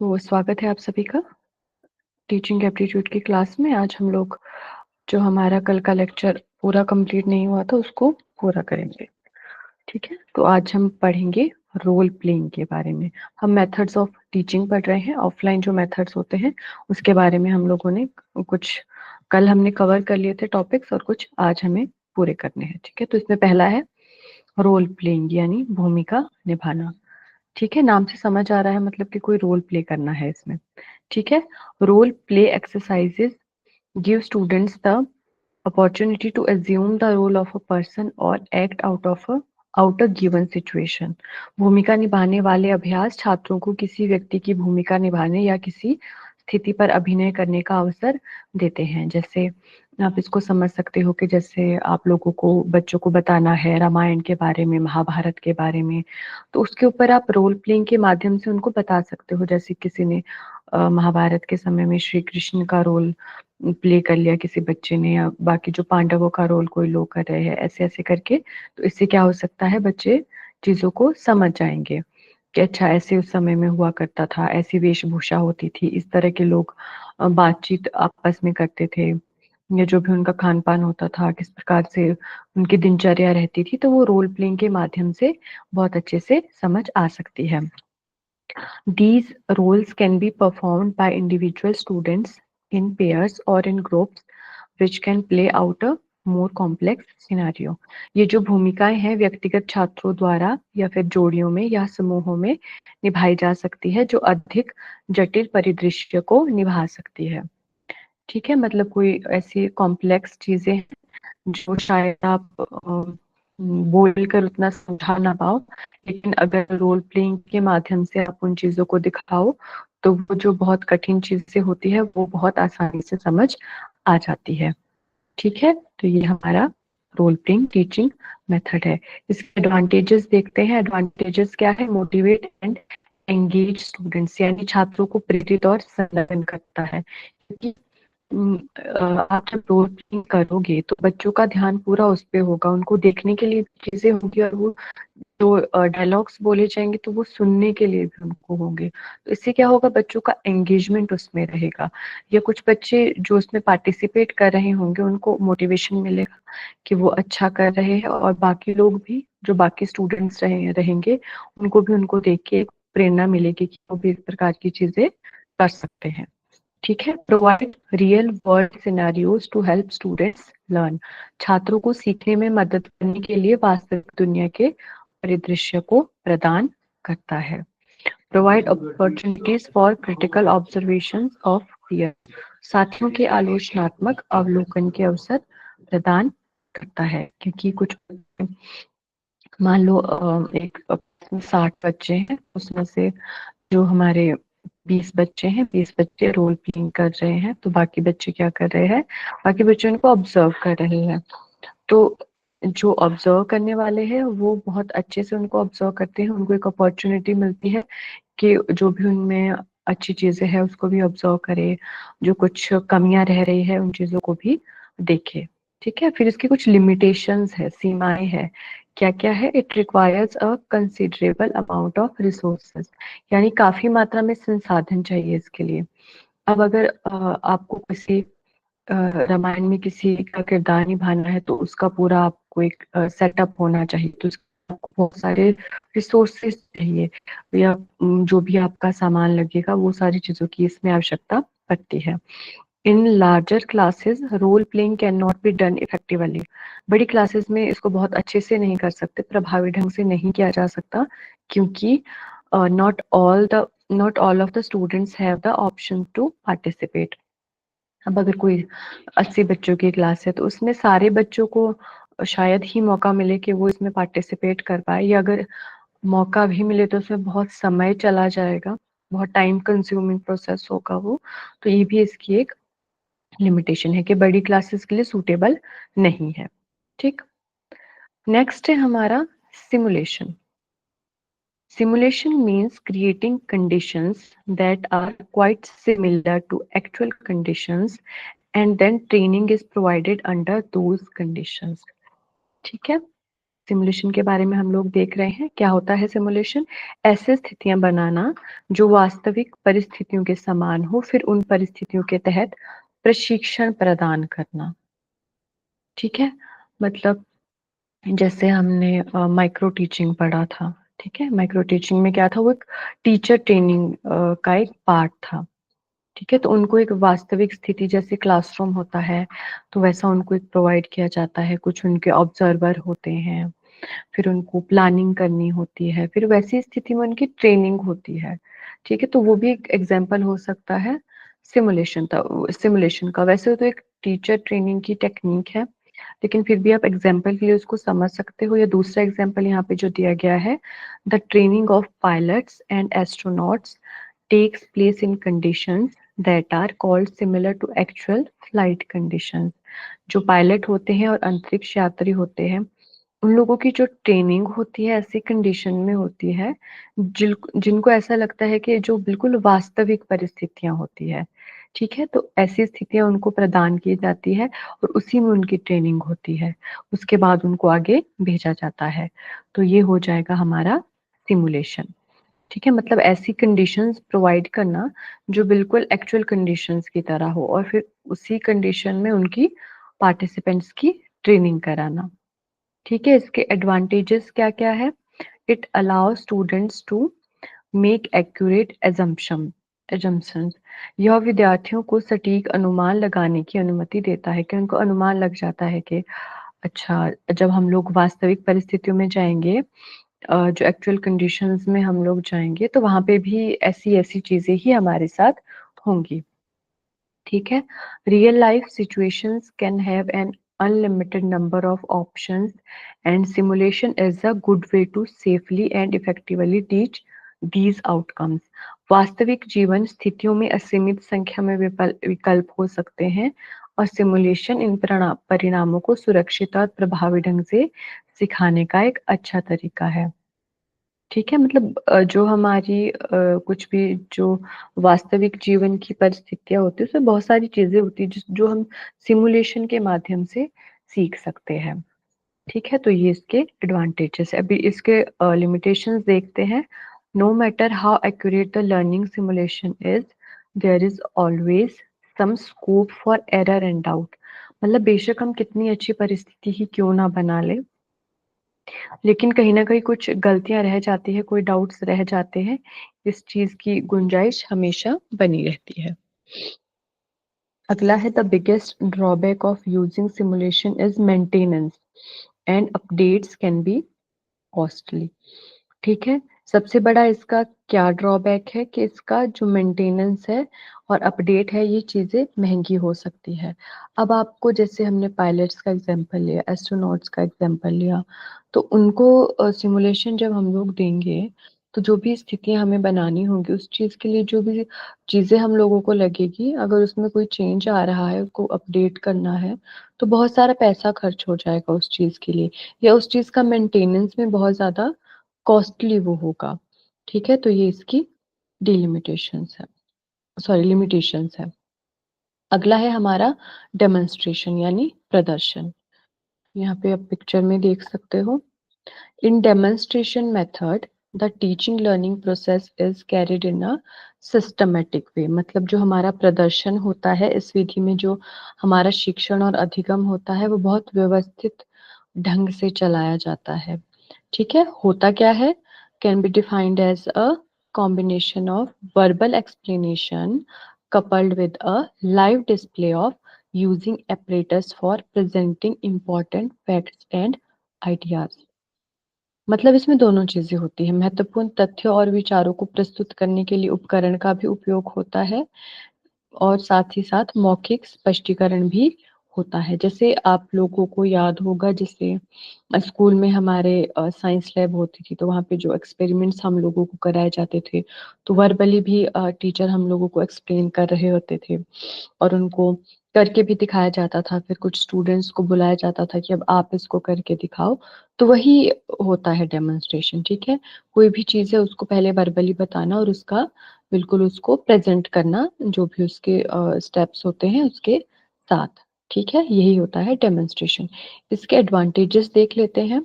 तो स्वागत है आप सभी का टीचिंग एप्टीट्यूड की क्लास में। आज हम लोग जो हमारा कल का लेक्चर पूरा कंप्लीट नहीं हुआ था उसको पूरा करेंगे। ठीक है, तो आज हम पढ़ेंगे रोल प्लेइंग के बारे में। हम मेथड्स ऑफ टीचिंग पढ़ रहे हैं। ऑफलाइन जो मेथड्स होते हैं उसके बारे में हम लोगों ने कुछ कल हमने कवर कर लिए थे टॉपिक्स और कुछ आज हमें पूरे करने हैं। ठीक है, तो इसमें पहला है रोल प्लेइंग यानी भूमिका निभाना। ठीक है, नाम से समझ आ रहा है मतलब कि कोई रोल प्ले करना है इसमें। ठीक है, role play exercises give students the opportunity to assume the role of a person और act out a given situation. भूमिका निभाने वाले अभ्यास छात्रों को किसी व्यक्ति की भूमिका निभाने या किसी स्थिति पर अभिनय करने का अवसर देते हैं। जैसे आप इसको समझ सकते हो कि जैसे आप लोगों को बच्चों को बताना है रामायण के बारे में, महाभारत के बारे में, तो उसके ऊपर आप रोल प्लेइंग के माध्यम से उनको बता सकते हो। जैसे किसी ने महाभारत के समय में श्री कृष्ण का रोल प्ले कर लिया किसी बच्चे ने, या बाकी जो पांडवों का रोल कोई लोग कर रहे हैं, ऐसे ऐसे करके। तो इससे क्या हो सकता है, बच्चे चीजों को समझ जाएंगे कि अच्छा ऐसे उस समय में हुआ करता था, ऐसी वेशभूषा होती थी, इस तरह के लोग बातचीत आपस में करते थे, या जो भी उनका खान पान होता था, किस प्रकार से उनकी दिनचर्या रहती थी, तो वो रोल प्लेइंग के माध्यम से बहुत अच्छे से समझ आ सकती है। These roles can be performed by individual students in pairs or in groups which can play out a more complex scenario। ये जो भूमिकाएं हैं व्यक्तिगत छात्रों द्वारा या फिर जोड़ियों में या समूहों में निभाई जा सकती है, जो अधिक जटिल परिदृश्य को निभा सकती है। ठीक है, मतलब कोई ऐसी कॉम्प्लेक्स चीजें जो शायद आप बोलकर उतना समझा ना पाओ, लेकिन अगर रोल प्लेइंग के माध्यम से आप उन चीजों को दिखाओ तो वो जो बहुत कठिन चीजें होती है वो बहुत आसानी से समझ आ जाती है। ठीक है, तो ये हमारा रोल प्लेइंग टीचिंग मेथड है। इसके एडवांटेजेस देखते हैं। एडवांटेजेस क्या है? मोटिवेट एंड एंगेज स्टूडेंट्स, यानी छात्रों को प्रेरित और संलग्न करता है। क्योंकि आप जब रोल प्लेइंग करोगे तो बच्चों का ध्यान पूरा उस पे होगा, उनको देखने के लिए चीजें होंगी, और वो जो डायलॉग्स बोले जाएंगे तो वो सुनने के लिए भी उनको होंगे। तो इससे क्या होगा, बच्चों का एंगेजमेंट उसमें रहेगा। या कुछ बच्चे जो उसमें पार्टिसिपेट कर रहे होंगे उनको मोटिवेशन मिलेगा कि वो अच्छा कर रहे हैं, और बाकी लोग भी जो बाकी स्टूडेंट्स रहेंगे उनको भी उनको देख के एक प्रेरणा मिलेगी कि वो भी इस प्रकार की चीजें कर सकते हैं। ठीक है, provide real world scenarios to help students learn. छात्रों को सीखने में मदद करने के लिए वास्तविक दुनिया के परिदृश्य को प्रदान करता है। Provide opportunities for critical observation of peer. साथियों के आलोचनात्मक अवलोकन के अवसर प्रदान करता है, क्योंकि कुछ मान लो एक 60 बच्चे हैं, उसमें से जो हमारे 20 बच्चे हैं, 20 बच्चे रोल प्लेइंग कर रहे हैं, तो बाकी बच्चे क्या कर रहे हैं, बाकी बच्चे उनको ऑब्जर्व कर रहे हैं। तो जो ऑब्जर्व करने वाले हैं वो बहुत अच्छे से उनको ऑब्जर्व करते हैं, उनको एक अपॉर्चुनिटी मिलती है कि जो भी उनमें अच्छी चीजें हैं उसको भी ऑब्जर्व करे, जो कुछ कमियां रह रही है उन चीजों को भी देखे। ठीक है, फिर इसकी कुछ लिमिटेशंस है, सीमाएं है। क्या क्या है? It requires a considerable amount of resources, यानी काफी मात्रा में संसाधन चाहिए इसके लिए। अब अगर आपको किसी रामायण में किसी का किरदार निभाना है तो उसका पूरा आपको एक सेटअप होना चाहिए, तो आपको बहुत सारे रिसोर्सेज चाहिए, या जो भी आपका सामान लगेगा वो सारी चीजों की इसमें आवश्यकता पड़ती है। In larger classes role playing can not be done effectively. बड़ी क्लासेस में इसको बहुत अच्छे से नहीं कर सकते, प्रभावी ढंग से नहीं किया जा सकता, क्योंकि not all of the students have the option to participate. अब अगर कोई 80 बच्चों की क्लास है तो उसमें सारे बच्चों को शायद ही मौका मिले कि वो इसमें पार्टिसिपेट कर पाए, या अगर मौका भी मिले तो उसमें बहुत समय चला जाएगा, बहुत टाइम कंज्यूमिंग प्रोसेस होगा वो। तो ये भी इसकी एक लिमिटेशन है कि बड़ी क्लासेस के लिए सूटेबल नहीं है। ठीक, नेक्स्ट है हमारा simulation. Simulation means creating conditions that are quite similar to actual conditions and then training is provided under those conditions. ठीक है, सिमुलेशन के बारे में हम लोग देख रहे हैं। क्या होता है सिमुलेशन? ऐसे स्थितियां बनाना जो वास्तविक परिस्थितियों के समान हो, फिर उन परिस्थितियों के तहत प्रशिक्षण प्रदान करना। ठीक है, मतलब जैसे हमने माइक्रो टीचिंग पढ़ा था। ठीक है, माइक्रो टीचिंग में क्या था, वो एक टीचर ट्रेनिंग का एक पार्ट था। ठीक है, तो उनको एक वास्तविक स्थिति जैसे क्लासरूम होता है, तो वैसा उनको एक प्रोवाइड किया जाता है। कुछ उनके ऑब्जर्वर होते हैं, फिर उनको प्लानिंग करनी होती है, फिर वैसी स्थिति में उनकी ट्रेनिंग होती है। ठीक है, तो वो भी एक एग्जाम्पल हो सकता है सिमुलेशन का। वैसे तो एक टीचर ट्रेनिंग की टेक्निक है, लेकिन फिर भी आप एग्जाम्पल के लिए उसको समझ सकते हो। या दूसरा एग्जाम्पल यहाँ पे जो दिया गया है, the training of pilots and astronauts takes place in conditions that are called similar to actual flight conditions. जो पायलट होते हैं और अंतरिक्ष यात्री होते हैं, उन लोगों की जो ट्रेनिंग होती है ऐसी कंडीशन में होती है जिनको ऐसा लगता है कि जो बिल्कुल वास्तविक परिस्थितियां होती है। ठीक है, तो ऐसी स्थितियां उनको प्रदान की जाती है और उसी में उनकी ट्रेनिंग होती है। उसके बाद उनको आगे भेजा जाता है। तो ये हो जाएगा हमारा सिमुलेशन। ठीक है, मतलब ऐसी कंडीशंस प्रोवाइड करना जो बिल्कुल एक्चुअल कंडीशंस की तरह हो, और फिर उसी कंडीशन में उनकी पार्टिसिपेंट्स की ट्रेनिंग कराना। ठीक है, इसके एडवांटेजेस क्या क्या है? It allow students to make accurate assumptions. यह विद्यार्थियों को सटीक अनुमान लगाने की अनुमति देता है, कि उनको अनुमान लग जाता है कि अच्छा, जब हम लोग वास्तविक परिस्थितियों में जाएंगे, जो एक्चुअल कंडीशंस में हम लोग जाएंगे, तो वहां पे भी ऐसी ऐसी चीजें ही हमारे साथ होंगी। ठीक है, real life situations can have an unlimited number of options and simulation is a good way to safely and effectively teach these outcomes. वास्तविक जीवन स्थितियों में असीमित संख्या में विकल्प हो सकते हैं, और सिमुलेशन इन परिणामों को सुरक्षित और प्रभावी ढंग से सिखाने का एक अच्छा तरीका है। ठीक है, मतलब जो हमारी कुछ भी जो वास्तविक जीवन की परिस्थितियां होती है, उसमें बहुत सारी चीजें होती है जो हम सिमुलेशन के माध्यम से सीख सकते हैं। ठीक है, तो ये इसके एडवांटेजेस है। अभी इसके लिमिटेशंस देखते हैं। No matter how accurate the learning simulation is, there is always some scope for error and doubt. मतलब बेशक हम कितनी अच्छी परिस्थिति ही क्यों ना बना ले, लेकिन कहीं ना कहीं कुछ गलतियां रह जाती है, कोई डाउट्स रह जाते हैं। इस चीज की गुंजाइश हमेशा बनी रहती है। अगला है, the biggest drawback of using simulation is maintenance and updates can be costly. ठीक है, सबसे बड़ा इसका क्या ड्रॉबैक है कि इसका जो मेंटेनेंस है और अपडेट है, ये चीजें महंगी हो सकती है। अब आपको, जैसे हमने पायलट्स का एग्जांपल लिया, एस्ट्रोनॉट्स का एग्जांपल लिया, तो उनको सिमुलेशन जब हम लोग देंगे, तो जो भी स्थितियां हमें बनानी होंगी, उस चीज के लिए जो भी चीजें हम लोगों को लगेगी, अगर उसमें कोई चेंज आ रहा है, उसको अपडेट करना है, तो बहुत सारा पैसा खर्च हो जाएगा उस चीज के लिए, या उस चीज का मेंटेनेंस में बहुत ज्यादा कॉस्टली वो होगा। ठीक है, तो ये इसकी डिलिमिटेशंस है, सॉरी लिमिटेशंस है। अगला है हमारा डेमोन्स्ट्रेशन यानी प्रदर्शन। यहाँ पे आप पिक्चर में देख सकते हो। In demonstration method the teaching learning process is carried in a systematic way. मतलब जो हमारा प्रदर्शन होता है इस विधि में, जो हमारा शिक्षण और अधिगम होता है, वो बहुत व्यवस्थित ढंग से चलाया जाता है। ठीक है, होता क्या है? Can be defined as a combination of verbal explanation coupled with a live display of using apparatus for presenting important facts and ideas। मतलब इसमें दोनों चीजें होती हैं। महत्वपूर्ण तथ्यों और विचारों को प्रस्तुत करने के लिए उपकरण का भी उपयोग होता है, और साथ ही साथ मौखिक स्पष्टीकरण भी होता है। जैसे आप लोगों को याद होगा, जैसे स्कूल में हमारे साइंस लैब होती थी, तो वहाँ पे जो एक्सपेरिमेंट्स हम लोगों को कराए जाते थे, तो वर्बली भी टीचर हम लोगों को एक्सप्लेन कर रहे होते थे, और उनको करके भी दिखाया जाता था। फिर कुछ स्टूडेंट्स को बुलाया जाता था कि अब आप इसको करके दिखाओ। तो वही होता है डेमोन्स्ट्रेशन। ठीक है, कोई भी चीज़ है उसको पहले वर्बली बताना, और उसका बिल्कुल उसको प्रेजेंट करना, जो भी उसके स्टेप्स होते हैं उसके साथ। ठीक है, यही होता है डेमोन्स्ट्रेशन। इसके एडवांटेजेस देख लेते हैं।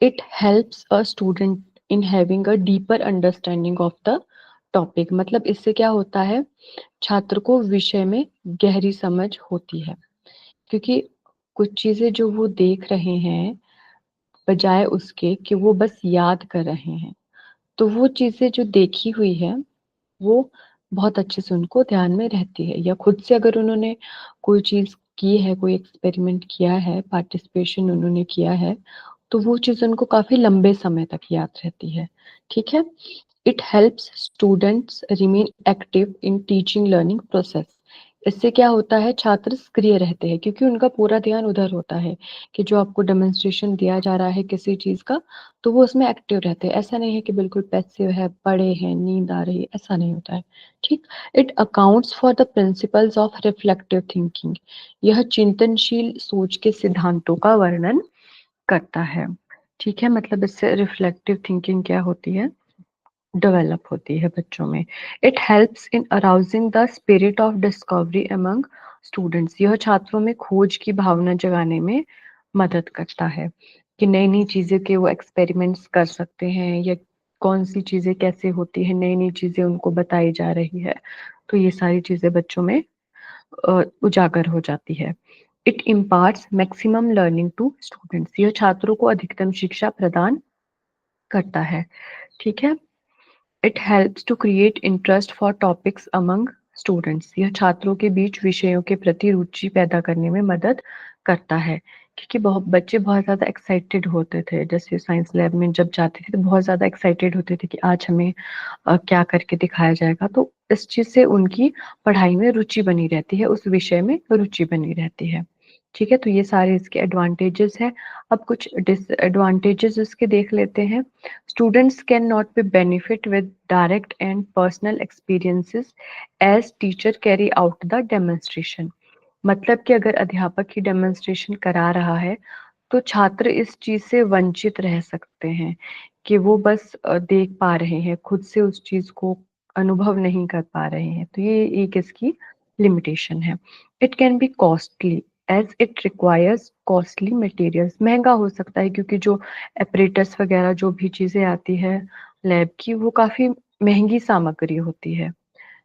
It helps a student in having a deeper understanding of the topic. मतलब इससे क्या होता है, छात्र को विषय में गहरी समझ होती है, क्योंकि कुछ चीजें जो वो देख रहे हैं, बजाय उसके कि वो बस याद कर रहे हैं, तो वो चीजें जो देखी हुई है वो बहुत अच्छे से उनको ध्यान में रहती है। या खुद से अगर उन्होंने कोई चीज की है, कोई एक्सपेरिमेंट किया है, पार्टिसिपेशन उन्होंने किया है, तो वो चीज उनको काफी लंबे समय तक याद रहती है। ठीक है। It helps students remain active in teaching learning process. इससे क्या होता है, छात्र सक्रिय रहते हैं क्योंकि उनका पूरा ध्यान उधर होता है कि जो आपको डेमोन्स्ट्रेशन दिया जा रहा है किसी चीज का, तो वो उसमें एक्टिव रहते हैं। ऐसा नहीं है कि बिल्कुल पैसिव है, पड़े हैं, नींद आ रही है, ऐसा नहीं होता है। ठीक। It accounts for the principles of reflective thinking. यह चिंतनशील सोच के सिद्धांतों का वर्णन करता है। ठीक है। मतलब इससे रिफ्लेक्टिव थिंकिंग क्या होती है, डेवलप होती है बच्चों में। It helps in arousing the spirit of discovery among students. यह छात्रों में खोज की भावना जगाने में मदद करता है कि नई नई चीजें के वो एक्सपेरिमेंट्स कर सकते हैं, या कौन सी चीजें कैसे होती है, नई नई चीजें उनको बताई जा रही है, तो ये सारी चीजें बच्चों में उजागर हो जाती है। It imparts maximum learning to students. यह छात्रों को अधिकतम शिक्षा प्रदान करता है। ठीक है। It helps to create interest for topics among students. यह छात्रों के बीच विषयों के प्रति रुचि पैदा करने में मदद करता है, क्योंकि बहुत बच्चे बहुत ज़्यादा एक्साइटेड होते थे। जैसे साइंस लैब में जब जाते थे तो बहुत ज़्यादा एक्साइटेड होते थे कि आज हमें क्या करके दिखाया जाएगा, तो इस चीज़ से उनकी पढ़ाई में रुचि बनी रहती है, उस विषय में रुचि बनी रहती है। ठीक है। तो ये सारे इसके एडवांटेजेस हैं। अब कुछ डिसएडवांटेजेस इसके देख लेते हैं। Students can not be benefit with direct and personal experiences as teacher carry out the demonstration. मतलब कि अगर अध्यापक ही डेमोन्स्ट्रेशन करा रहा है तो छात्र इस चीज से वंचित रह सकते हैं कि वो बस देख पा रहे हैं, खुद से उस चीज को अनुभव नहीं कर पा रहे हैं। तो ये एक इसकी लिमिटेशन है। It can be costly as it requires costly materials. महंगा हो सकता है क्योंकि जो एपरेटस वगैरह जो भी चीजें आती है लैब की, वो काफी महंगी सामग्री होती है।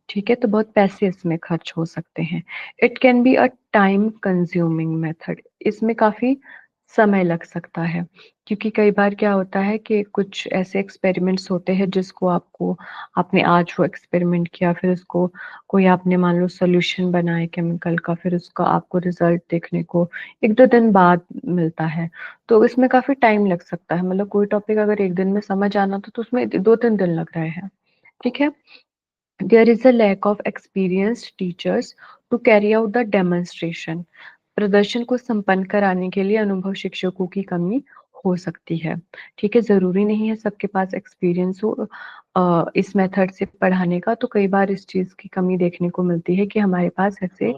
ठीक है। तो बहुत पैसे इसमें खर्च हो सकते हैं। It can be a time consuming method. इसमें काफी समय लग सकता है, क्योंकि कई बार क्या होता है कि कुछ ऐसे एक्सपेरिमेंट्स होते हैं जिसको आपने आज वो एक्सपेरिमेंट किया, फिर उसको कोई आपने मान लो सोल्यूशन बनाए केमिकल का, फिर उसका आपको रिजल्ट देखने को 1-2 दिन बाद मिलता है। तो इसमें काफी टाइम लग सकता है। मतलब कोई टॉपिक अगर एक दिन में समझ आना तो उसमें 2-3 दिन लग रहे हैं। ठीक है। There is a lack of experienced teachers to carry out the demonstration. प्रदर्शन को संपन्न कराने के लिए अनुभव शिक्षकों की कमी हो सकती है। ठीक है। जरूरी नहीं है सबके पास एक्सपीरियंस हो इस मेथड से पढ़ाने का। तो कई बार इस चीज की कमी देखने को मिलती है कि हमारे पास ऐसे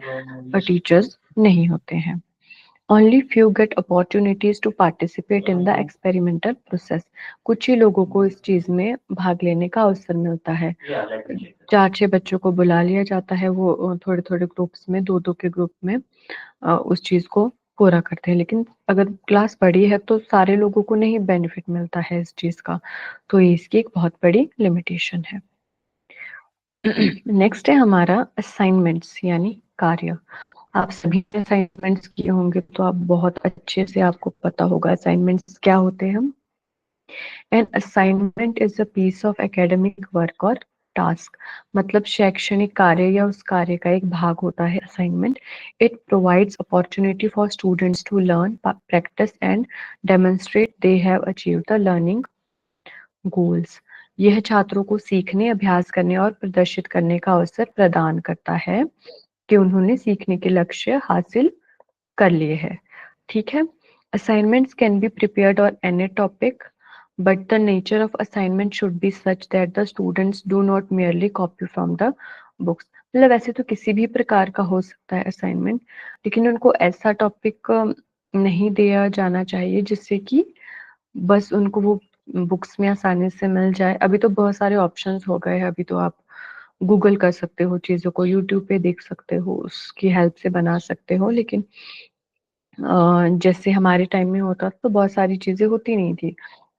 टीचर्स नहीं होते हैं। Only few get opportunities to participate in the experimental process. कुछ ही लोगों को इस चीज में भाग लेने का अवसर मिलता है। 4-6 बच्चों को बुला लिया जाता है, वो थोड़े थोड़े ग्रुप्स में, 2-2 के ग्रुप में उस चीज को पूरा करते हैं। लेकिन अगर क्लास बड़ी है तो सारे लोगों को नहीं बेनिफिट मिलता है इस चीज का। तो ये इसकी एक बहुत बड़ी लिमिटेशन है। नेक्स्ट है हमारा असाइनमेंट्स यानी कार्य। आप सभी ने असाइनमेंट्स किए होंगे तो आप बहुत अच्छे से आपको पता होगा असाइनमेंट्स क्या होते हैं। An assignment is a piece of academic work और टास्क। मतलब शैक्षणिक कार्य या उस कार्य का एक भाग होता है assignment. It provides opportunity for students to learn, practice and demonstrate they have achieved the learning goals. यह छात्रों को सीखने, अभ्यास करने और प्रदर्शित करने का अवसर प्रदान करता है कि उन्होंने सीखने के लक्ष्य हासिल कर लिए हैं। ठीक है। Assignments can be prepared on any topic, but the nature of assignment should be such that the students do not merely copy from the books. मतलब ऐसे तो किसी भी प्रकार का हो सकता है असाइनमेंट, लेकिन उनको ऐसा टॉपिक नहीं दिया जाना चाहिए जिससे कि बस उनको वो बुक्स में आसानी से मिल जाए। अभी तो बहुत सारे ऑप्शंस हो गए हैं, अभी तो आप गूगल कर सकते हो चीजों को, यूट्यूब पे देख सकते हो, उसकी हेल्प से बना सकते हो। लेकिन जैसे हमारे टाइम में होता था तो बहुत सारी चीजें होती नहीं थी,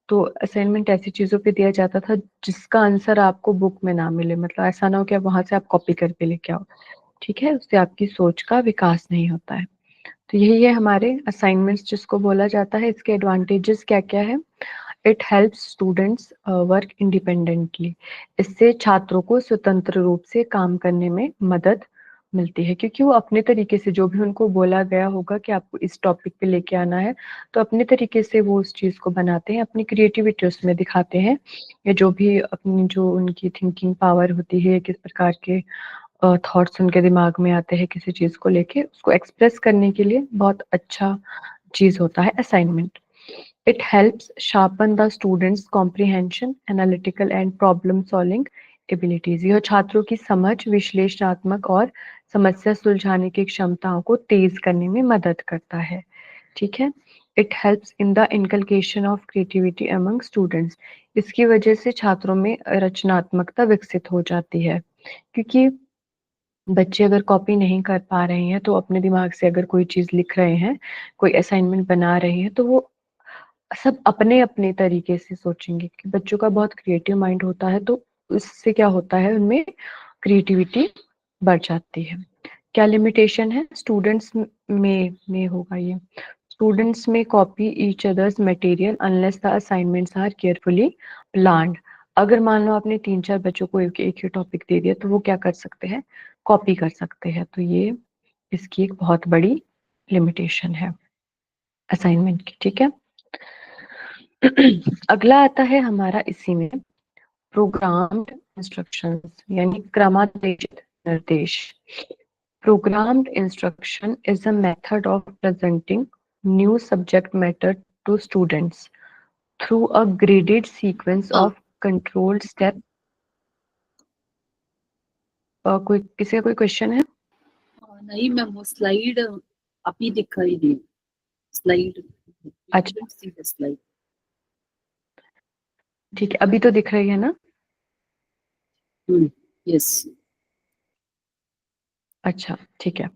तो असाइनमेंट ऐसी चीजों पे दिया जाता था जिसका आंसर आपको बुक में ना मिले, मतलब ऐसा ना हो कि आप वहां से आप कॉपी करके लेके आओ। ठीक है, उससे आपकी सोच का विकास नहीं होता है। तो यही है हमारे असाइनमेंट्स जिसको बोला जाता है। इसके एडवांटेजेस क्या क्या है? It helps students work independently. इससे छात्रों को स्वतंत्र रूप से काम करने में मदद मिलती है, क्योंकि वो अपने तरीके से जो भी उनको बोला गया होगा कि आपको इस टॉपिक पे लेके आना है, तो अपने तरीके से वो उस चीज को बनाते हैं, अपनी क्रिएटिविटी उसमें दिखाते हैं, या जो भी अपनी जो उनकी थिंकिंग पावर होती है, किस प्रकार के थॉट्स उनके दिमाग में आते हैं किसी चीज को लेके, उसको एक्सप्रेस करने के लिए बहुत अच्छा चीज होता है assignment. It helps sharpen the students' comprehension, analytical and problem solving abilities. यह छात्रों की समझ, विश्लेषणात्मक और समस्या सुलझाने की क्षमताओं को तेज करने में मदद करता है। ठीक है, it helps in the inculcation of creativity among students. इसकी वजह से छात्रों में रचनात्मकता विकसित हो जाती है, क्योंकि बच्चे अगर कॉपी नहीं कर पा रहे हैं तो अपने दिमाग से अगर कोई चीज लिख रहे हैं, कोई असाइनमेंट बना रहे हैं, तो वो सब अपने अपने तरीके से सोचेंगे, कि बच्चों का बहुत क्रिएटिव माइंड होता है, तो उससे क्या होता है, उनमें क्रिएटिविटी बढ़ जाती है। क्या लिमिटेशन है स्टूडेंट्स में होगा ये? Students may copy each others material unless the assignments are carefully planned. अगर मान लो आपने 3-4 बच्चों को एक ही टॉपिक दे दिया, तो वो क्या कर सकते हैं, कॉपी कर सकते हैं। तो ये इसकी एक बहुत बड़ी लिमिटेशन है असाइनमेंट की। ठीक है, अगला आता है हमारा इसी में प्रोग्राम्ड इंस्ट्रक्शंस, यानी क्रमादेशित निर्देश। Programmed instruction is a method of presenting new subject matter to students through a graded sequence हाँ। Of controlled step. कोई किसी का कोई क्वेश्चन है? नहीं मैम, वो स्लाइड अभी दिखाई दी स्लाइड। अच्छा, सी द स्लाइड। ठीक है, अभी तो दिख रही है ना? यस। अच्छा, ठीक है।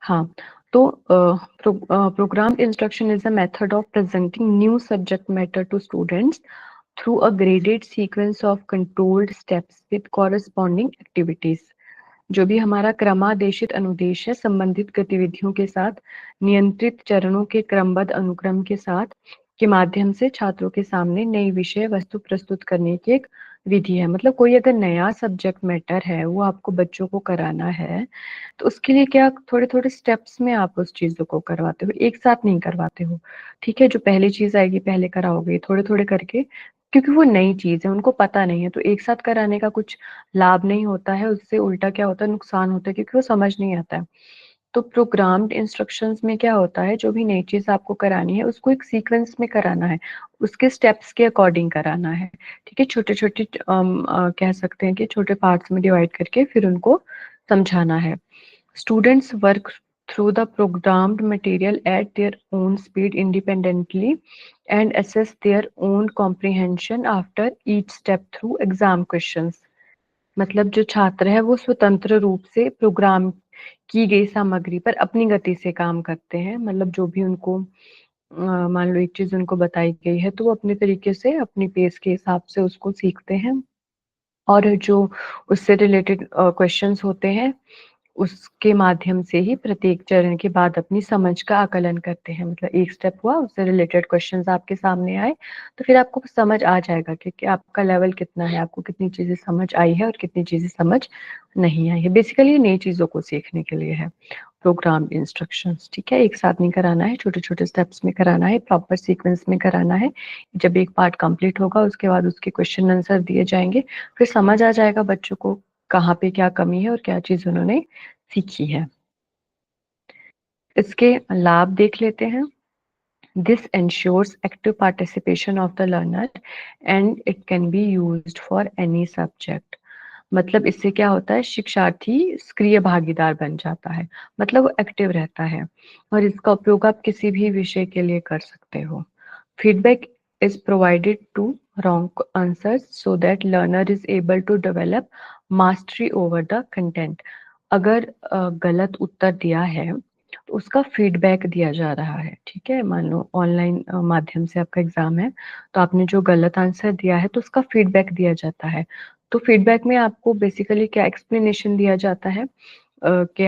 हाँ, तो program instruction is a method of presenting new subject matter to students through a graded sequence of controlled steps with corresponding activities। जो भी हमारा क्रमादेशित अनुदेश है, संबंधित गतिविधियों के साथ नियंत्रित चरणों के क्रमबद्ध अनुक्रम के साथ के माध्यम से छात्रों के सामने नई विषय वस्तु प्रस्तुत करने की एक विधि है। मतलब कोई अगर नया सब्जेक्ट मैटर है, वो आपको बच्चों को कराना है, तो उसके लिए क्या थोड़े थोड़े स्टेप्स में आप उस चीजों को करवाते हो, एक साथ नहीं करवाते हो। ठीक है, जो पहली चीज आएगी पहले कराओगे, थोड़े थोड़े करके, क्योंकि वो नई चीज है, उनको पता नहीं है, तो एक साथ कराने का कुछ लाभ नहीं होता है, उससे उल्टा क्या होता है, नुकसान होता है, क्योंकि वो समझ नहीं आता है। तो प्रोग्राम्ड इंस्ट्रक्शंस में क्या होता है, जो भी नई चीज आपको करानी है उसको एक सीक्वेंस में कराना है, उसके स्टेप्स के अकॉर्डिंग कराना है। ठीक है, छोटे छोटे कह सकते हैं कि छोटे पार्ट्स में डिवाइड करके फिर उनको समझाना है। Students work through the programmed material at their own speed independently and assess their own comprehension after each step through exam questions। मतलब जो छात्र है वो स्वतंत्र रूप से प्रोग्राम की गई सामग्री पर अपनी गति से काम करते हैं। मतलब जो भी उनको मान लो एक चीज उनको बताई गई है, तो वो अपने तरीके से अपनी पेस के हिसाब से उसको सीखते हैं, और जो उससे रिलेटेड क्वेश्चंस होते हैं उसके माध्यम से ही प्रत्येक चरण के बाद अपनी समझ का आकलन करते हैं। मतलब एक स्टेप हुआ, उससे रिलेटेड क्वेश्चंस आपके सामने आए, तो फिर आपको समझ आ जाएगा कि आपका लेवल कितना है, आपको कितनी चीजें समझ आई है और कितनी चीजें समझ नहीं आई है। बेसिकली नई चीजों को सीखने के लिए है प्रोग्राम इंस्ट्रक्शंस। ठीक है, एक साथ नहीं कराना है, छोटे छोटे स्टेप्स में कराना है, प्रॉपर सीक्वेंस में कराना है। जब एक पार्ट कंप्लीट होगा उसके बाद उसके क्वेश्चन आंसर दिए जाएंगे, फिर समझ आ जाएगा बच्चों को कहाँ पे क्या कमी है और क्या चीज उन्होंने सीखी है। इसके लाभ देख लेते हैं। This ensures active participation of the learner and it can be used for any subject। मतलब इससे क्या होता है, शिक्षार्थी सक्रिय भागीदार बन जाता है, मतलब वो एक्टिव रहता है, और इसका उपयोग आप किसी भी विषय के लिए कर सकते हो। Feedback is provided to wrong answers so that learner is able to develop mastery over the content। अगर गलत उत्तर दिया है तो उसका फीडबैक दिया जा रहा है। ठीक है, मान लो ऑनलाइन माध्यम से आपका एग्जाम है, तो आपने जो गलत आंसर दिया है तो उसका फीडबैक दिया जाता है। तो फीडबैक में आपको बेसिकली क्या एक्सप्लेनेशन दिया जाता है कि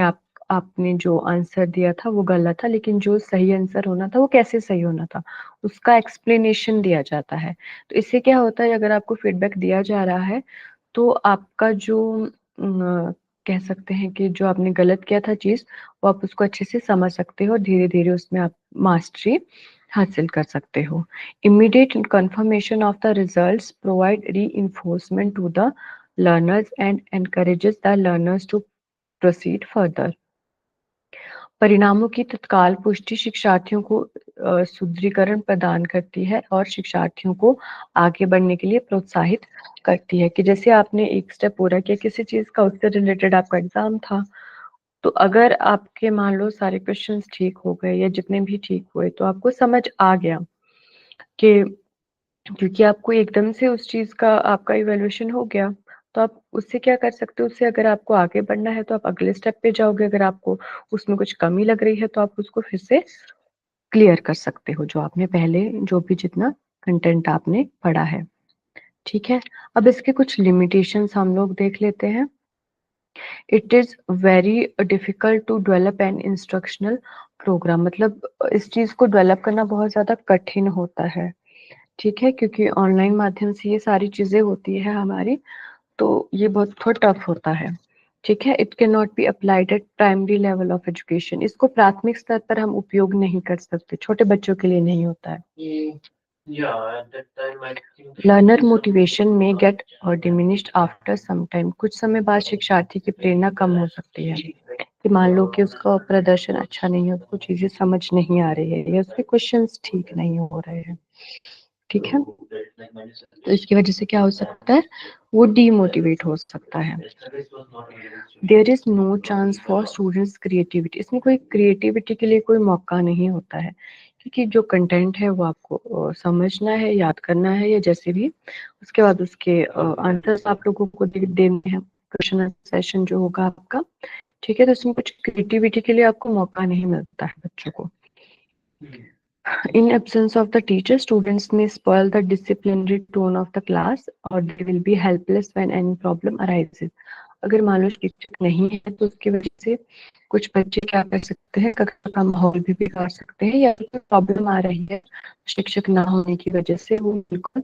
आपने जो आंसर दिया था वो गलत था, लेकिन जो सही आंसर होना था वो कैसे सही होना था, उसका एक्सप्लेनेशन दिया जाता है। तो इससे क्या होता है, अगर आपको फीडबैक दिया जा रहा है तो आपका जो कह सकते हैं कि जो आपने गलत किया था चीज, वो आप उसको अच्छे से समझ सकते हो और धीरे धीरे उसमें आप मास्टरी हासिल कर सकते हो। Immediate confirmation of the results provide reinforcement to the learners and encourages the learners to proceed further. परिणामों की तत्काल पुष्टि शिक्षार्थियों को सुदृढ़ीकरण प्रदान करती है और शिक्षार्थियों को आगे बढ़ने के लिए प्रोत्साहित करती है। कि जैसे आपने एक स्टेप पूरा किया किसी चीज का, उससे रिलेटेड आपका एग्जाम था, तो अगर आपके मान लो सारे क्वेश्चंस ठीक हो गए या जितने भी ठीक हुए, तो आपको समझ आ गया कि, क्योंकि आपको एकदम से उस चीज का आपका इवैल्यूएशन हो गया, तो आप उससे क्या कर सकते हो, उससे अगर आपको आगे बढ़ना है तो आप अगले स्टेप पे जाओगे। अगर आपको उसमें कुछ कमी लग रही है तो आप उसको फिर से क्लियर कर सकते हो, जो आपने पहले जो भी जितना कंटेंट आपने पढ़ा है। ठीक है, अब इसके कुछ लिमिटेशंस हम लोग देख लेते हैं। It is very difficult to develop an instructional program, मतलब इस चीज को डेवलप करना बहुत ज्यादा कठिन होता है। ठीक है, क्योंकि ऑनलाइन माध्यम से ये सारी चीजें होती है हमारी, तो ये बहुत थोड़ा टफ होता है। ठीक है, it can not be applied at primary level of education, इसको प्राथमिक स्तर पर हम उपयोग नहीं कर सकते, छोटे बच्चों के लिए नहीं होता है। Learner motivation may get diminished after some time, कुछ समय बाद शिक्षार्थी की प्रेरणा कम हो सकती है। कि मान लो कि उसका प्रदर्शन अच्छा नहीं है, उसको चीजें समझ नहीं आ रही है या उसके क्वेश्चंस ठीक नहीं हो रहे हैं। ठीक है, तो इसकी वजह से क्या हो सकता है, वो डीमोटिवेट हो सकता है। There is no chance for students creativity, इसमें कोई क्रिएटिविटी के लिए कोई मौका नहीं होता है, क्योंकि जो कंटेंट है वो आपको समझना है, याद करना है या जैसे भी, उसके बाद उसके आंसर्स आप लोगों को देने हैं, क्वेश्चन सेशन जो होगा आपका। ठीक है, तो इसमें कुछ क्रिएटिविटी के लिए आपको मौका नहीं मिलता है बच्चों को। In absence of the teacher, students may spoil the disciplinary tone of the class or they will be helpless when any problem arises. अगर मान लो शिक्षक नहीं है तो उसकी वजह से कुछ बच्चे क्या कर सकते हैं, कक्षा का माहौल भी बिगाड़ सकते हैं, या कोई प्रॉब्लम आ रही है शिक्षक ना होने की वजह से वो बिल्कुल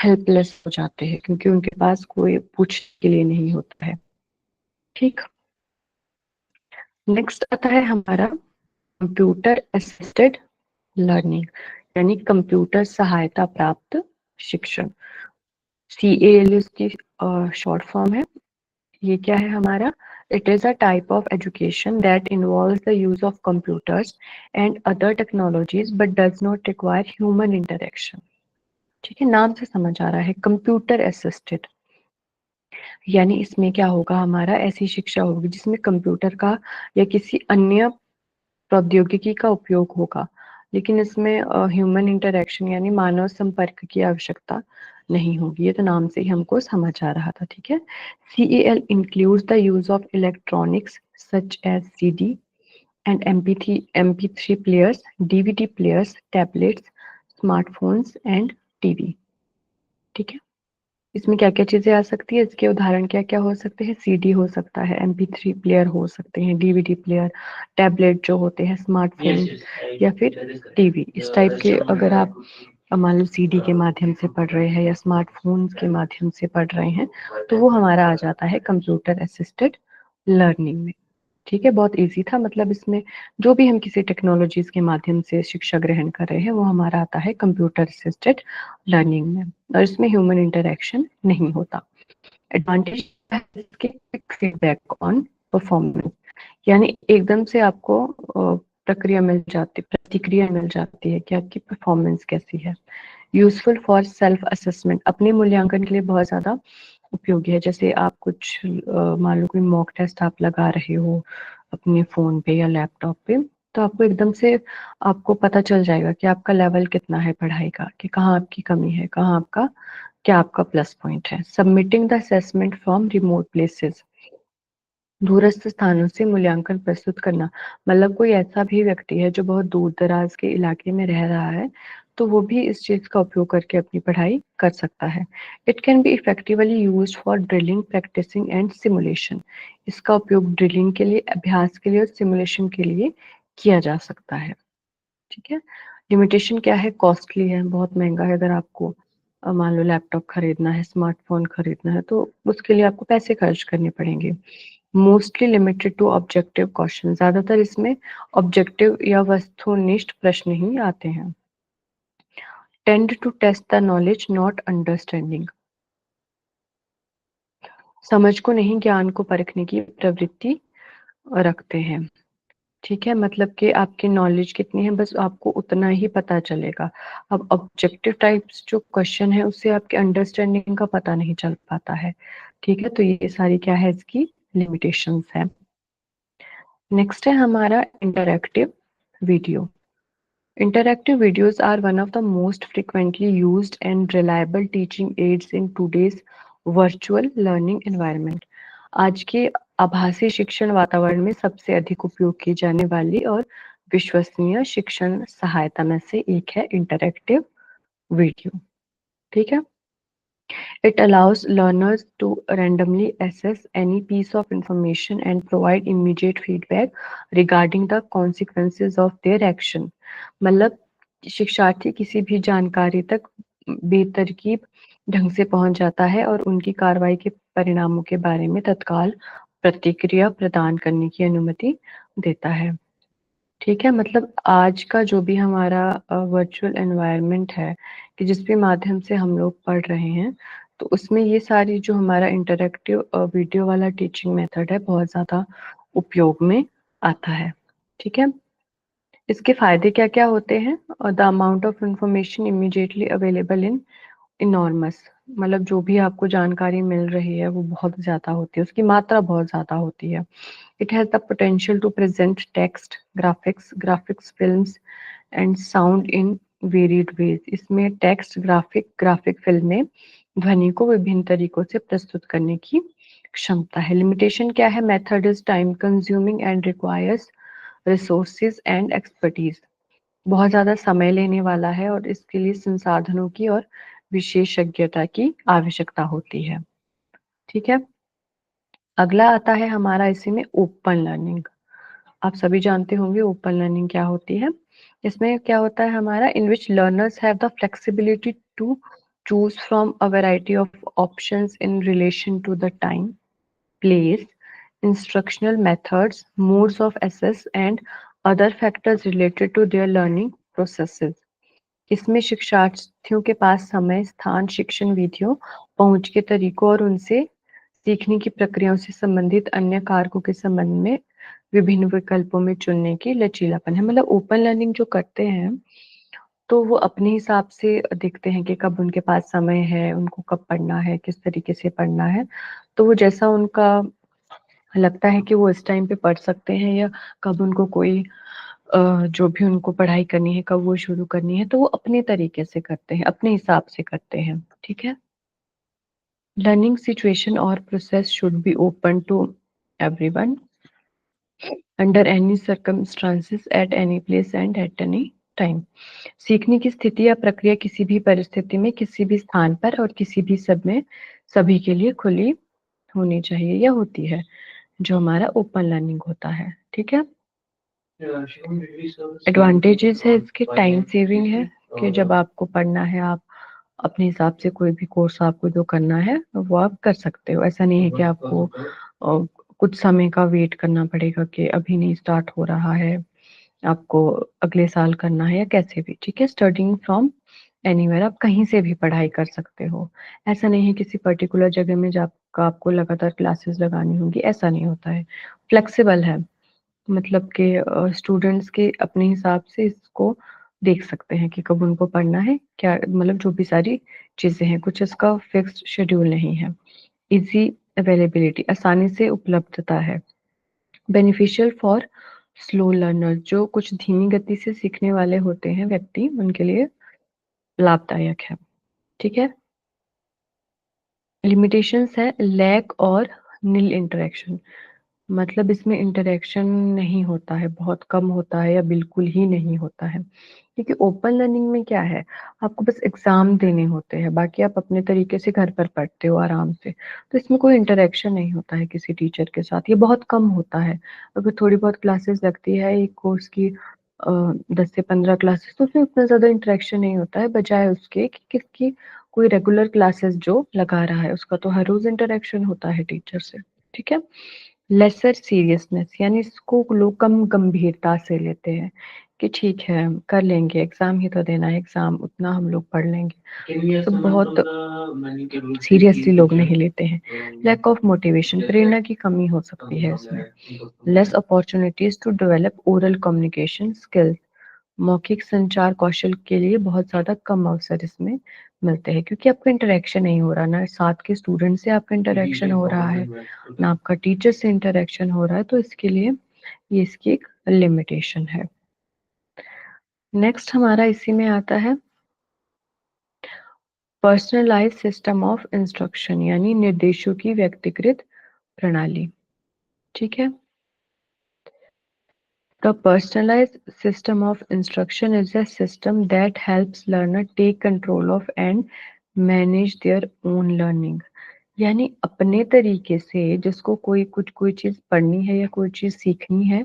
हेल्पलेस हो जाते हैं, क्योंकि उनके पास कोई पूछने के लिए नहीं होता है। ठीक, नेक्स्ट आता है हमारा कंप्यूटर असिस्टेड लर्निंग, यानी कंप्यूटर सहायता प्राप्त शिक्षण। CAL इसकी शॉर्ट फॉर्म है। ये क्या है हमारा, it is a type of education that involves the use of computers and other technologies but does not require human interaction. ठीक है, नाम से समझ आ रहा है कंप्यूटर असिस्टेड, यानी इसमें क्या होगा, हमारा ऐसी शिक्षा होगी जिसमें कंप्यूटर का या किसी अन्य प्रौद्योगिकी का उपयोग होगा, लेकिन इसमें ह्यूमन इंटरेक्शन यानी मानव संपर्क की आवश्यकता नहीं होगी। ये तो नाम से ही हमको समझ आ रहा था। ठीक है, CAL includes the use of electronics such as CD and MP3 players, DVD players, tablets, smartphones and TV। ठीक है, इसमें क्या क्या चीजें आ सकती है, इसके उदाहरण क्या क्या हो सकते हैं, CD हो सकता है, MP3 प्लेयर हो सकते हैं, DVD प्लेयर, टैबलेट जो होते हैं, स्मार्टफोन या फिर TV। इस टाइप के अगर आप मान लो CD के माध्यम से पढ़ रहे हैं या स्मार्टफोन के माध्यम से पढ़ रहे हैं, तो वो हमारा आ जाता है कंप्यूटर असिस्टेड लर्निंग में। ठीक है, बहुत इजी था, मतलब इसमें जो भी हम किसी टेक्नोलॉजीज के माध्यम से शिक्षा ग्रहण कर रहे हैं वो हमारा आता है कंप्यूटर असिस्टेड लर्निंग में, और इसमें ह्यूमन इंटरेक्शन नहीं होता। एडवांटेज है इसके क्विक फीडबैक ऑन परफॉर्मेंस, यानी एकदम से आपको प्रतिक्रिया मिल जाती है कि आपकी परफॉर्मेंस कैसी है। यूजफुल फॉर सेल्फ असेसमेंट, अपने मूल्यांकन के लिए बहुत ज्यादा उपयोगी है। जैसे आप कुछ मान लो कोई मॉक टेस्ट आप लगा रहे हो अपने फोन पे या लैपटॉप पे, तो आपको एकदम से आपको पता चल जाएगा कि आपका लेवल कितना है पढ़ाई का, कि कहाँ आपकी कमी है, कहाँ आपका क्या आपका प्लस पॉइंट है। Submitting the assessment from remote places, दूरस्थ स्थानों से मूल्यांकन प्रस्तुत करना, मतलब कोई ऐसा भी व्यक्ति है जो बहुत दूर दराज के इलाके में रह रहा है, तो वो भी इस चीज का उपयोग करके अपनी पढ़ाई कर सकता है। It can be effectively use for drilling, practicing and simulation. इसका उपयोग ड्रिलिंग के लिए, अभ्यास के लिए और सिमुलेशन के लिए किया जा सकता है। ठीक है। लिमिटेशन क्या है? कॉस्टली है, बहुत महंगा है। अगर आपको मान लो लैपटॉप खरीदना है, स्मार्टफोन खरीदना है, तो उसके लिए आपको पैसे खर्च करने पड़ेंगे। Mostly limited to objective question, ज्यादातर इसमें ऑब्जेक्टिव या वस्तुनिष्ठ प्रश्न ही आते हैं। Tend to test the knowledge not understanding, समझ को नहीं ज्ञान को परखने की प्रवृत्ति रखते हैं। ठीक है, मतलब कि आपकी नॉलेज कितनी है बस आपको उतना ही पता चलेगा। अब ऑब्जेक्टिव टाइप्स जो क्वेश्चन है उससे आपके अंडरस्टैंडिंग का पता नहीं चल पाता है। ठीक है, तो ये सारी क्या है, इसकी लिमिटेशंस है। नेक्स्ट है हमारा interactive video. Interactive videos are one of the most frequently used and reliable teaching aids in today's virtual learning environment. आज के आभासी शिक्षण वातावरण में सबसे अधिक उपयोग की जाने वाली और विश्वसनीय शिक्षण सहायता में से एक है इंटरैक्टिव वीडियो। ठीक है। It allows learners to randomly assess any piece of information and provide immediate feedback regarding the consequences of their action. मतलब शिक्षार्थी किसी भी जानकारी तक बेतरकीब ढंग से पहुंच जाता है और उनकी कार्रवाई के परिणामों के बारे में तत्काल प्रतिक्रिया प्रदान करने की अनुमति देता है। ठीक है, मतलब आज का जो भी हमारा वर्चुअल एनवायरनमेंट है कि जिस भी माध्यम से हम लोग पढ़ रहे हैं, तो उसमें ये सारी जो हमारा इंटरैक्टिव वीडियो वाला टीचिंग मेथड है बहुत ज़्यादा उपयोग में आता है। ठीक है, इसके फायदे क्या क्या होते हैं? The amount of information immediately available in enormous, मतलब जो भी आपको जानकारी मिल रही है वो बहुत ज़्यादा होती है, उसकी मात्रा बहुत ज़्यादा होती है। It has the potential to present text, graphics, films and sound in varied ways. इसमें टेक्स्ट, ग्राफिक फिल्में, ध्वनि को विभिन्न तरीकों से प्रस्तुत करने की क्षमता है। लिमिटेशन क्या है? Method is time consuming and requires resources and expertise, बहुत ज्यादा समय लेने वाला है और इसके लिए संसाधनों की और विशेषज्ञता की आवश्यकता होती है। ठीक है, अगला आता है हमारा इसी में ओपन लर्निंग। आप सभी जानते होंगे ओपन लर्निंग क्या होती है। इसमें क्या होता है हमारा, in which learners have the flexibility to choose from a variety of options in relation to the time, place, instructional methods, modes of access and other factors related to their learning processes. इसमें शिक्षार्थियों के पास समय, स्थान, शिक्षण विधियों, पहुंच के तरीकों और उनसे सीखने की प्रक्रियाओं से संबंधित अन्य कारकों के संबंध में विभिन्न विकल्पों में चुनने की लचीलापन है। मतलब ओपन लर्निंग जो करते हैं तो वो अपने हिसाब से देखते हैं कि कब उनके पास समय है, उनको कब पढ़ना है, किस तरीके से पढ़ना है। तो वो जैसा उनका लगता है कि वो इस टाइम पे पढ़ सकते हैं या कब उनको कोई जो भी उनको पढ़ाई करनी है कब वो शुरू करनी है, तो वो अपने तरीके से करते हैं, अपने हिसाब से करते हैं। ठीक है। लर्निंग सिचुएशन और process should be open to everyone under any circumstances at any place and at any time. सीखने की स्थिति या प्रक्रिया किसी भी परिस्थिति में, किसी भी स्थान पर और किसी भी समय सभी के लिए खुली होनी चाहिए या होती है, जो हमारा ओपन लर्निंग होता है। ठीक है। एडवांटेजेस है इसके, टाइम सेविंग है कि जब आपको पढ़ना है आप अपने हिसाब से कोई भी कोर्स आपको जो करना है वो आप कर सकते हो। ऐसा नहीं है कि आपको कुछ समय का वेट करना पड़ेगा कि अभी नहीं स्टार्ट हो रहा है, आपको अगले साल करना है या कैसे भी। ठीक है, स्टडिंग फ्रॉम एनीवेयर, आप कहीं से भी पढ़ाई कर सकते हो। ऐसा नहीं है किसी पर्टिकुलर जगह में जाकर आपको लगातार क्लासेस लगानी होगी, ऐसा नहीं होता है। फ्लेक्सिबल है, मतलब कि स्टूडेंट्स के अपने हिसाब से इसको देख सकते हैं कि कब उनको पढ़ना है, क्या मतलब जो भी सारी चीजें हैं, कुछ इसका फिक्स्ड शेड्यूल नहीं है। इजी अवेलेबिलिटी, आसानी से उपलब्धता है। बेनिफिशियल फॉर स्लो लर्नर, जो कुछ धीमी गति से सीखने वाले होते हैं व्यक्ति, उनके लिए लाभदायक है। ठीक है। लिमिटेशंस है लैक और नील इंटरेक्शन, मतलब इसमें इंटरेक्शन नहीं होता है, बहुत कम होता है या बिल्कुल ही नहीं होता है। क्योंकि ओपन लर्निंग में क्या है, आपको बस एग्जाम देने होते हैं, बाकी आप अपने तरीके से घर पर पढ़ते हो आराम से। तो इसमें कोई इंटरेक्शन नहीं होता है किसी टीचर के साथ, ये बहुत कम होता है। अगर थोड़ी बहुत क्लासेस लगती है एक कोर्स की 10 से 15 क्लासेस, तो उसमें उतना ज्यादा इंटरेक्शन नहीं होता है, बजाय उसके कि किसकी कोई रेगुलर क्लासेस जो लगा रहा है उसका तो हर रोज इंटरेक्शन होता है टीचर से। ठीक है। लेसर सीरियसनेस, यानी इसको लोग कम गंभीरता से लेते हैं कि ठीक है कर लेंगे, एग्जाम ही तो देना है, एग्जाम उतना हम लोग पढ़ लेंगे, तो बहुत सीरियसली लोग नहीं लेते हैं। लैक ऑफ मोटिवेशन, प्रेरणा की कमी हो सकती है इसमें। Less opportunities to develop oral communication skills, मौखिक संचार कौशल के लिए बहुत ज्यादा कम अवसर इसमें मिलते हैं, क्योंकि आपका इंटरेक्शन नहीं हो रहा, ना साथ के स्टूडेंट से आपका इंटरेक्शन हो रहा है, ना आपका टीचर से इंटरेक्शन हो रहा है, तो इसके लिए ये इसकी एक लिमिटेशन है। नेक्स्ट हमारा इसी में आता है पर्सनलाइज सिस्टम ऑफ इंस्ट्रक्शन, यानी निर्देशों की व्यक्तिकृत प्रणाली। ठीक है। The personalized system of instruction is a system that helps learner take control of and manage their own learning। यानी अपने तरीके से जिसको कोई चीज पढ़नी है या कोई चीज सीखनी है,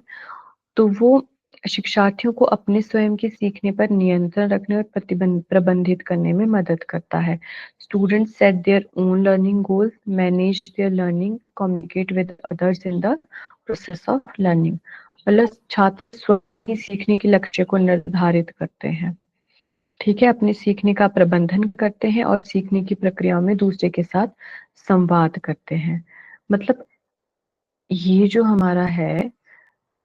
तो वो शिक्षार्थियों को अपने स्वयं के सीखने पर नियंत्रण रखने और प्रबंधित करने में मदद करता है। Student set their own learning goals, manage there learning, communicate with others in the process of learning. मतलब छात्र स्वयं ही सीखने के लक्ष्य को निर्धारित करते हैं। ठीक है, अपने सीखने का प्रबंधन करते हैं और सीखने की प्रक्रियाओं में दूसरे के साथ संवाद करते हैं। मतलब ये जो हमारा है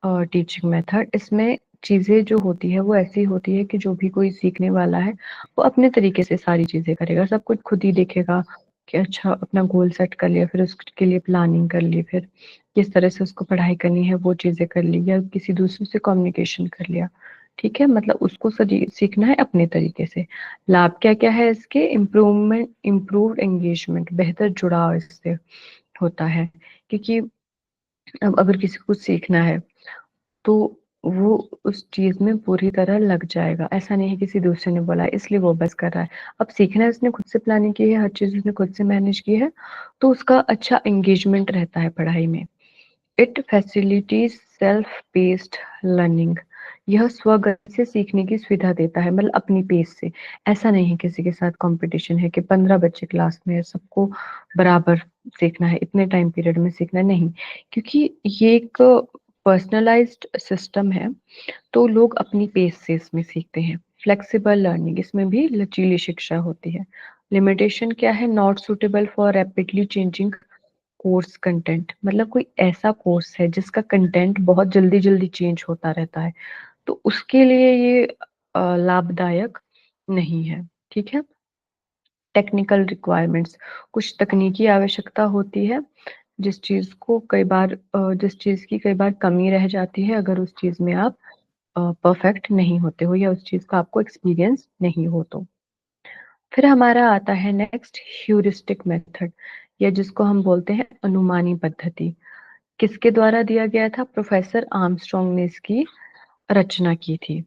टीचिंग मेथड, इसमें चीजें जो होती है वो ऐसी होती है कि जो भी कोई सीखने वाला है वो अपने तरीके से सारी चीजें करेगा, सब कुछ खुद ही देखेगा कि अच्छा अपना गोल सेट कर लिया, फिर उसके लिए प्लानिंग कर ली, फिर किस तरह से उसको पढ़ाई करनी है वो चीजें कर ली, या किसी दूसरे से कम्युनिकेशन कर लिया। ठीक है, मतलब उसको सीखना है अपने तरीके से। लाभ क्या क्या है इसके, इम्प्रूवमेंट, इम्प्रूव्ड एंगेजमेंट, बेहतर जुड़ाव इससे होता है। क्योंकि अब अगर किसी को कुछ सीखना है तो वो उस चीज में पूरी तरह लग जाएगा, ऐसा नहीं है किसी दूसरे ने बोला है इसलिए वो बस कर रहा है। अब सीखना है, उसने खुद से प्लानिंग की है, हर चीज उसने खुद से मैनेज की है, तो उसका अच्छा एंगेजमेंट रहता है पढ़ाई में। It facilities self paced learning, यह स्वगति से सीखने की सुविधा देता है, मतलब अपनी पेस से। ऐसा नहीं है किसी के साथ कंपटीशन है कि 15 बच्चे क्लास में है, सबको बराबर सीखना है, इतने टाइम पीरियड में सीखना है, नहीं। क्योंकि ये एक पर्सनलाइज्ड सिस्टम है, तो लोग अपनी पेस से इसमें सीखते हैं। फ्लेक्सिबल लर्निंग, इसमें भी लचीली शिक्षा होती है। लिमिटेशन क्या है, not suitable for rapidly changing course content, मतलब कोई ऐसा कोर्स है जिसका कंटेंट बहुत जल्दी जल्दी चेंज होता रहता है, तो उसके लिए ये लाभदायक नहीं है। ठीक है। टेक्निकल रिक्वायरमेंट्स, कुछ तकनीकी आवश्यकता होती है जिस चीज की कई बार कमी रह जाती है अगर उस चीज में आप परफेक्ट नहीं होते हो या उस चीज का आपको एक्सपीरियंस नहीं हो तो। फिर हमारा आता है नेक्स्ट ह्यूरिस्टिक मेथड, या जिसको हम बोलते हैं अनुमानी पद्धति। किसके द्वारा दिया गया था, प्रोफेसर आर्मस्ट्रॉन्ग ने इसकी रचना की थी।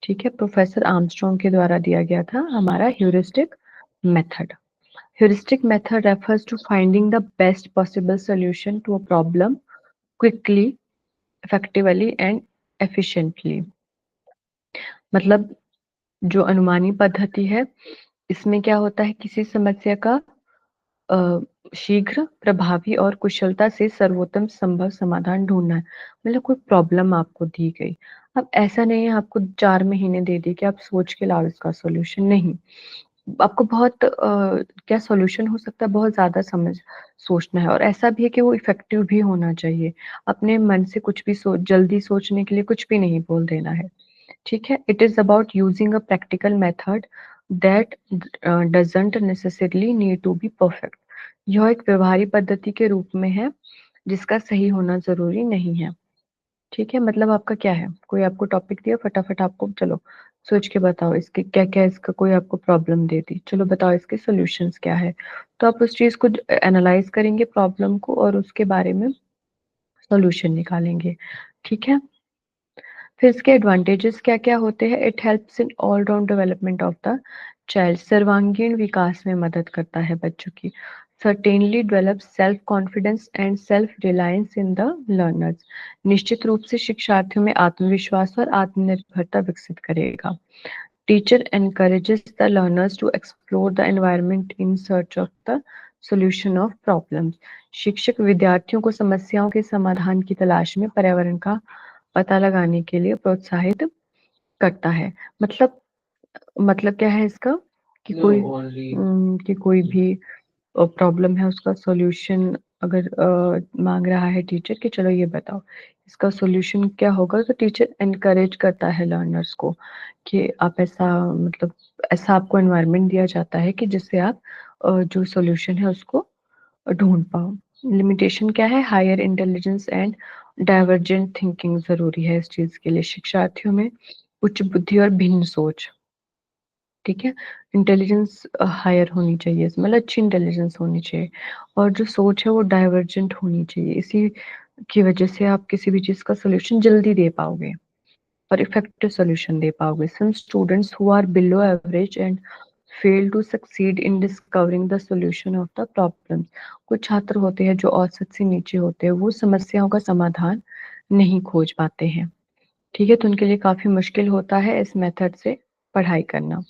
ठीक है, प्रोफेसर आर्मस्ट्रॉन्ग के द्वारा दिया गया था हमारा heuristic method. Heuristic method refers to finding the best possible solution to a problem quickly, effectively and efficiently। मतलब जो अनुमानी पद्धति है, इसमें क्या होता है, किसी समस्या का शीघ्र, प्रभावी और कुशलता से सर्वोत्तम संभव समाधान ढूंढना है। मतलब कोई प्रॉब्लम आपको दी गई, अब ऐसा नहीं है आपको 4 महीने दे दिए कि आप सोच के लाओ इसका सॉल्यूशन, नहीं। आपको बहुत क्या सॉल्यूशन हो सकता है, बहुत ज्यादा समझ सोचना है, और ऐसा भी है कि वो इफेक्टिव भी होना चाहिए। अपने मन से कुछ भी जल्दी सोचने के लिए कुछ भी नहीं बोल देना है। ठीक है। It is about using a practical method that doesn't necessarily need to be perfect. यह एक व्यवहारिक पद्धति के रूप में है जिसका सही होना जरूरी नहीं है। ठीक है, मतलब आपका क्या है, कोई आपको टॉपिक दिया, फटाफट आपको चलो सोच के बताओ इसके क्या क्या, इसका कोई आपको प्रॉब्लम दे दी, चलो बताओ इसके सॉल्यूशंस क्या है। तो आप उस चीज को एनालाइज करेंगे प्रॉब्लम को और उसके बारे में सॉल्यूशन निकालेंगे। ठीक है, फिर इसके एडवांटेजेस क्या क्या होते हैं। It helps in all round development of the child, सर्वांगीण विकास में मदद करता है बच्चों की। Certainly develop self confidence and self reliance in the learners, निश्चित रूप से शिक्षार्थियों में आत्मविश्वास और आत्मनिर्भरता विकसित करेगा। Teacher encourages the learners to explore the environment in search of the solution of problems. शिक्षक विद्यार्थियों को समस्याओं के समाधान की तलाश में पर्यावरण का पता लगाने के लिए प्रोत्साहित करता है। मतलब क्या है इसका कि कि कोई भी प्रॉब्लम है उसका सॉल्यूशन अगर मांग रहा है टीचर कि चलो ये बताओ इसका सॉल्यूशन क्या होगा, तो टीचर एनकरेज करता है लर्नर्स को कि आप ऐसा मतलब ऐसा आपको एनवायरनमेंट दिया जाता है कि जिससे आप जो सॉल्यूशन है उसको ढूंढ पाओ। लिमिटेशन क्या है, higher intelligence and divergent thinking जरूरी है इस चीज के लिए। शिक्षार्थियों में उच्च बुद्धि और भिन्न सोच, ठीक है, इंटेलिजेंस हायर होनी चाहिए, मतलब अच्छी इंटेलिजेंस होनी चाहिए और जो सोच है वो डाइवर्जेंट होनी चाहिए। इसी की वजह से आप किसी भी चीज का सोल्यूशन जल्दी दे पाओगे और इफेक्टिव सोल्यूशन दे पाओगे। Some students who are below average and fail to succeed in discovering the solution of the problem, कुछ छात्र होते हैं जो औसत से नीचे होते हैं, वो समस्याओं का समाधान नहीं खोज पाते हैं। ठीक है, तो उनके लिए काफी मुश्किल होता है इस मेथड से पढ़ाई करना।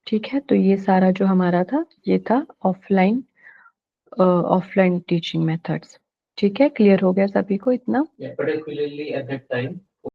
ठीक है, तो ये सारा जो हमारा था ये था ऑफलाइन टीचिंग मेथड्स। ठीक है, क्लियर हो गया सभी को इतना? Yeah, particularly at that time